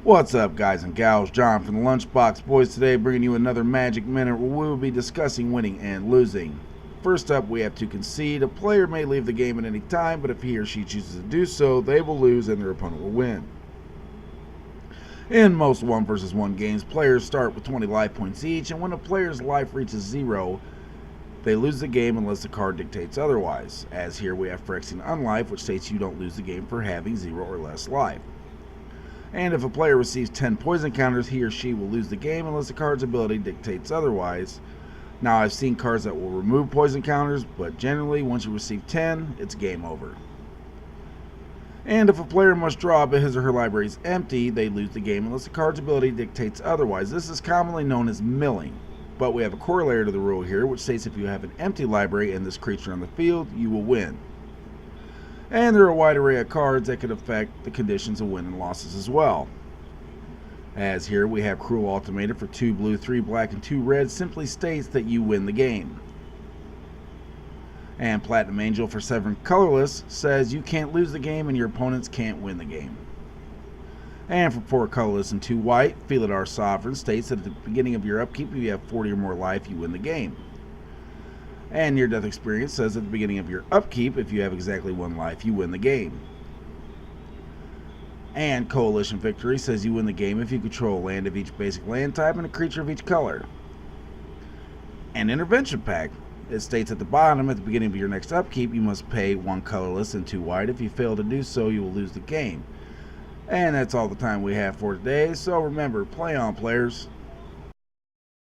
What's up, guys and gals? John from the Lunchbox Boys today, bringing you another Magic Minute where we will be discussing winning and losing. First up, we have to concede. A player may leave the game at any time, but if he or she chooses to do so, they will lose and their opponent will win. In most 1 vs. 1 games, players start with 20 life points each, and when a player's life reaches 0, they lose the game unless the card dictates otherwise. As here we have Phyrexian Unlife, which states you don't lose the game for having 0 or less life. And if a player receives 10 poison counters, he or she will lose the game unless the card's ability dictates otherwise. Now, I've seen cards that will remove poison counters, but generally, once you receive 10, it's game over. And if a player must draw but his or her library is empty, they lose the game unless the card's ability dictates otherwise. This is commonly known as milling, but we have a corollary to the rule here, which states if you have an empty library and this creature on the field, you will win. And there are a wide array of cards that could affect the conditions of win and losses as well. As here we have Cruel Ultimatum for 2 blue, 3 black, and 2 red simply states that you win the game. And Platinum Angel for 7 colorless says you can't lose the game and your opponents can't win the game. And for 4 colorless and 2 white, Felidar Sovereign states that at the beginning of your upkeep, if you have 40 or more life, you win the game. And Near Death Experience says at the beginning of your upkeep, if you have exactly 1 life, you win the game. And Coalition Victory says you win the game if you control a land of each basic land type and a creature of each color. And Intervention Pact, it states at the bottom, at the beginning of your next upkeep, you must pay 1 colorless and 2 white. If you fail to do so, you will lose the game. And that's all the time we have for today, so remember, play on, players.